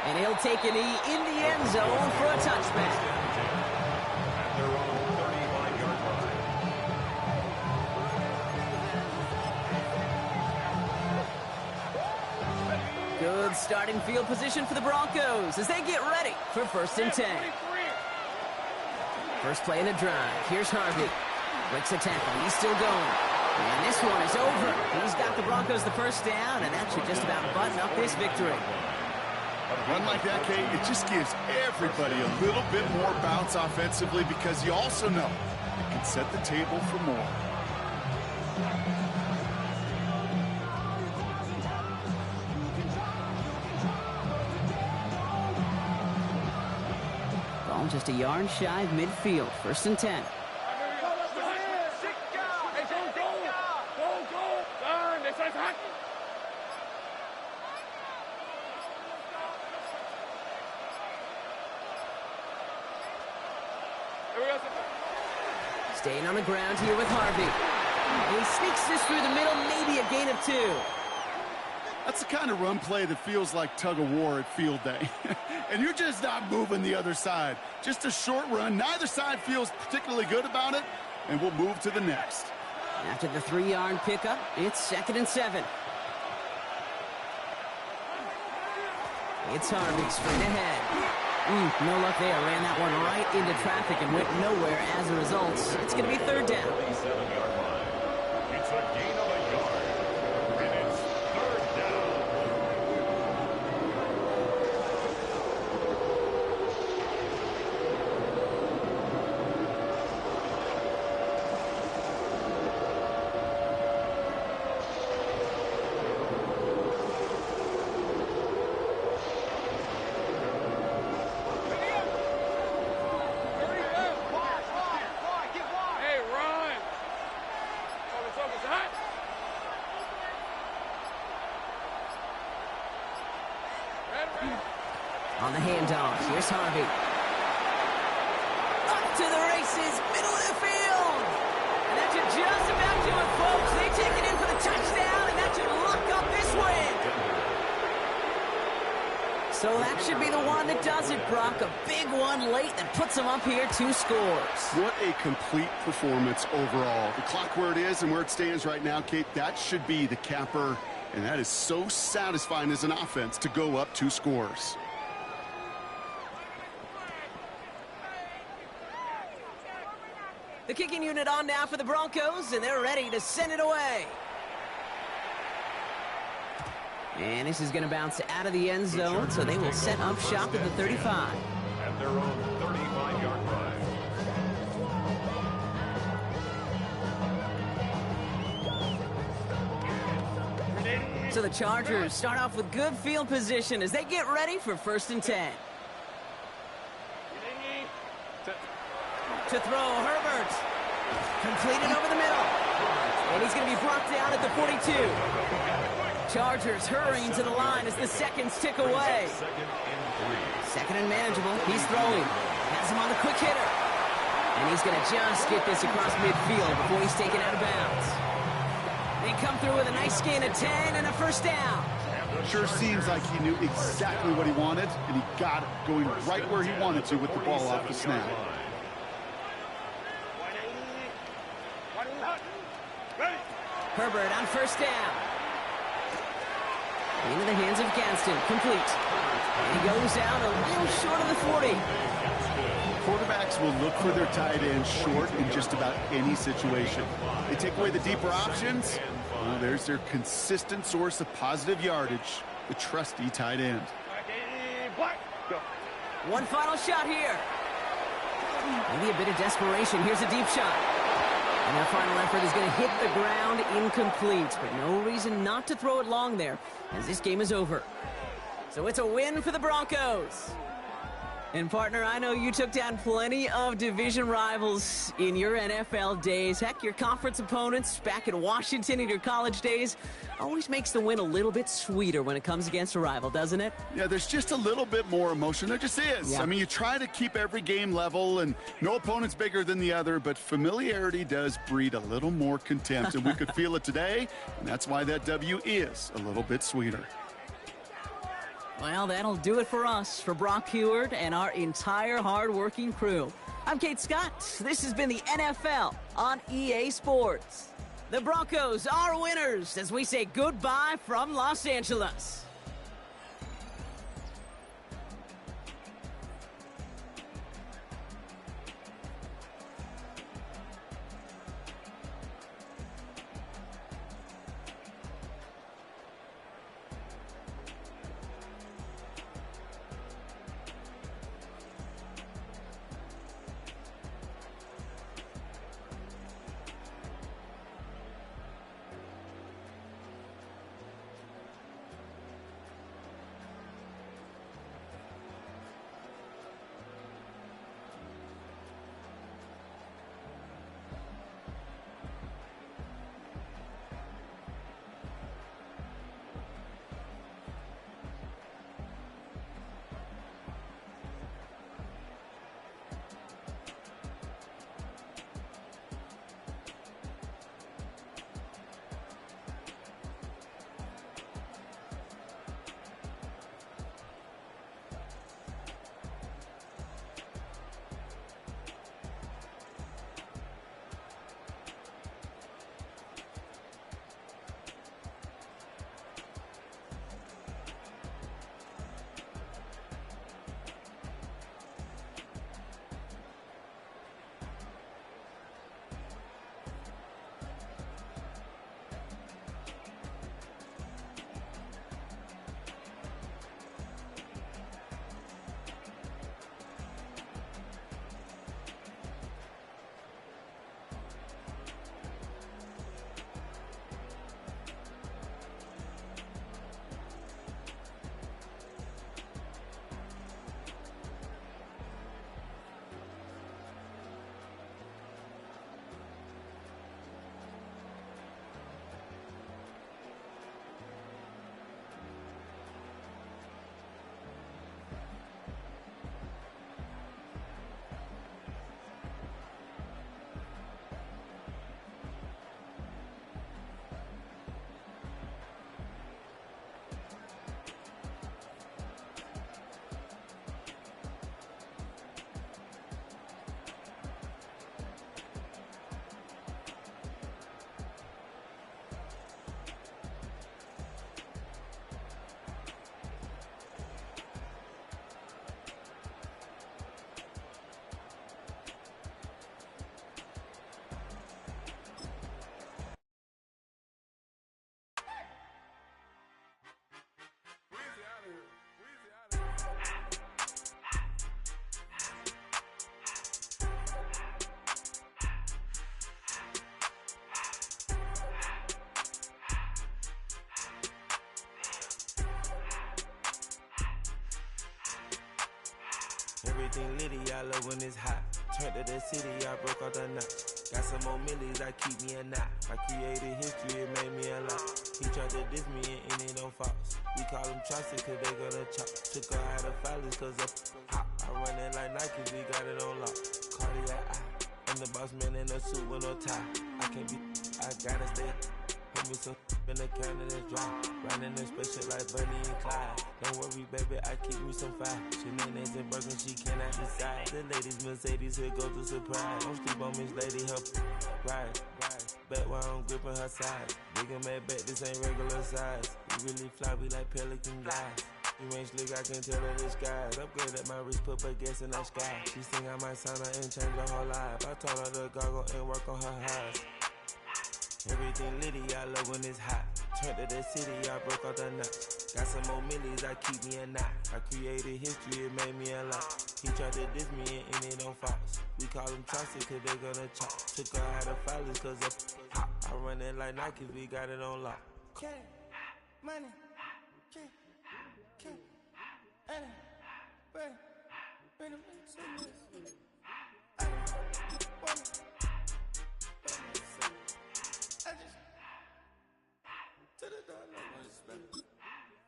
And he'll take a knee in the end zone for a touchback. At their own 35-yard line. Good starting field position for the Broncos as they get ready for 1st and 10. First play in the drive. Here's Harvey. Breaks a tackle. He's still going. And this one is over. He's got the Broncos the first down, and that should just about button up this victory. A run like that, Kate, it just gives everybody a little bit more bounce offensively because you also know it can set the table for more. Ball just a yard shy of midfield. 1st and 10. Staying on the ground here with Harvey. And he sneaks this through the middle, maybe a gain of 2. That's the kind of run play that feels like tug-of-war at field day. And you're just not moving the other side. Just a short run. Neither side feels particularly good about it, and we'll move to the next. After the 3-yard pickup, it's 2nd and 7. It's Harvey straight ahead. No luck there. Ran that one right into traffic and went nowhere as a result. It's going to be 3rd down. 37-yard line. It's a gain of a yard. And it's 3rd down. On the handoff, here's Harvey. to the races, middle of the field. And that should just about do it, folks. They take it in for the touchdown, and that should lock up this win. So that should be the one that does it, Brock. A big one late that puts them up here 2 scores. What a complete performance overall. The clock where it is and where it stands right now, Kate, that should be the capper. And that is so satisfying as an offense to go up 2 scores. The kicking unit on now for the Broncos, and they're ready to send it away. And this is going to bounce out of the end zone, so they will set up shop at the 35. At their own 35-yard line. So the Chargers start off with good field position as they get ready for 1st and 10. To throw, Herbert. Completed over the middle. And he's going to be brought down at the 42. Chargers hurrying to the line as the seconds tick away. 2nd and manageable. He's throwing. Has him on the quick hitter. And he's going to just get this across midfield before he's taken out of bounds. They come through with a nice gain of 10 and a 1st down. Sure seems like he knew exactly what he wanted, and he got it going right where he wanted to with the ball off the snap. Herbert on 1st down. Into the hands of Gadsden. Complete. And he goes out a little short of the 40. Quarterbacks will look for their tight end short in just about any situation. They take away the deeper options. Well, there's their consistent source of positive yardage, the trusty tight end. One final shot here. Maybe a bit of desperation. Here's a deep shot. And their final effort is going to hit the ground incomplete. But no reason not to throw it long there, as this game is over. So it's a win for the Broncos. And partner, I know you took down plenty of division rivals in your NFL days. Heck, your conference opponents back in Washington in your college days always makes the win a little bit sweeter when it comes against a rival, doesn't it? Yeah, there's just a little bit more emotion. There just is. Yeah. I mean, you try to keep every game level, and no opponent's bigger than the other, but familiarity does breed a little more contempt, and we could feel it today, and that's why that W is a little bit sweeter. Well, that'll do it for us, for Brock Heward and our entire hard-working crew. I'm Kate Scott. This has been the NFL on EA Sports. The Broncos are winners as we say goodbye from Los Angeles. Everything litty, I love when it's hot. Turned to the city, I broke all the knots. Got some more millies, I keep me a knot. I created history, it made me a lot. He tried to diss me and it on Fox. We call them chopsticks cause they gonna chop. Took her out of filers cause of hot. I run it like Nike, we got it on lock. Cardiac eye. I'm the boss man in a suit with no tie. I can't be, I gotta stay. Put me some in the can and it's dry. Riding in special like Bunny and Clyde. Don't worry, baby, I keep me some fire. Shenanigans and Birkin, she cannot decide. The ladies Mercedes, here goes the surprise. Don't sleep on Miss Lady, help ride. Bet while I'm gripping her side. Big and mad bet, this ain't regular size. We really fly, we like pelican guys. You ain't slick, I can tell her the skies. Upgrade at my wrist, put baguettes in the sky. She think I might sign her and change her whole life. I told her to goggle and work on her highs. Everything litty, I love when it's hot. Turned to the city, I broke all the knots. Got some more millies, I keep me a knot. I created history, it made me a lot. He tried to diss me and it on Fox. We call them chopsticks cause they gonna chop. Took her out of filers cause of hot. I run it like Nike, we got it on lock. Cash, money, cash, money, bring them to this.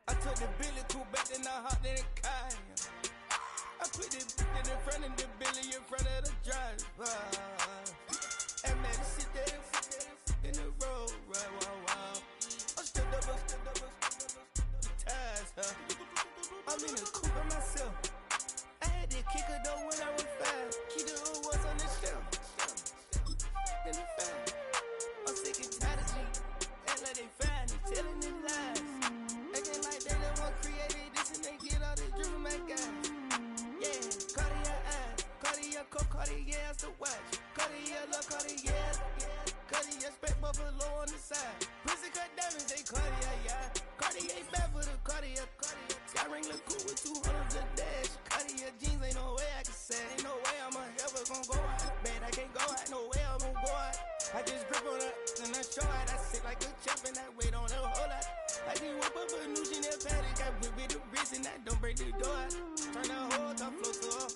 I took the Billy cool back, then I hopped in the car. I put the in front of the Billy in front of the driver. And man, sit there in the road, right, wow. I'm still double, ties, huh? I'm in the coupe by myself. I had to kick her though when I was 5. Keep the hood was on the shelf. In the 5. I'm sick and tired of G. Act like they fine, they telling me lies. Acting like they the one created this and they get all this drip from my guys. Yeah, Cartier eyes, Cartier coat, Cartier has to watch. Cartier love, Cartier, Cartier spec buffalo on the side. Pussy cut diamonds, they Cartier, yeah. Cartier bad for the Cartier. Sky ring look cool with 200 a dash. Cartier jeans, ain't no way I can say. Ain't no way I'm ever gonna go out. Man, I can't go out, no way I'm gonna go out. I just grip on her and I show out. I sit like a champ and I wait on her whole lot. I just whip up a new Chanel paddock. I whip with the wrist and I don't break the door out. Turn the whole top floor to her.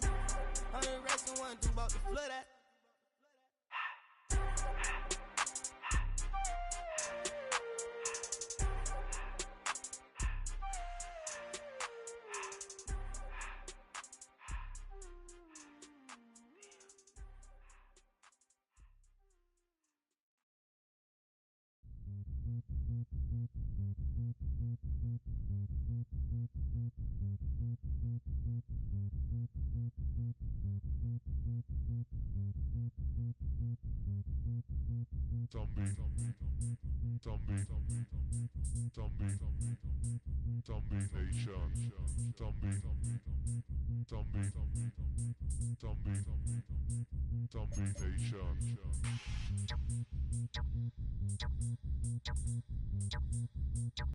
100 racks and 1, 2 about to flood out. Zombie Nation.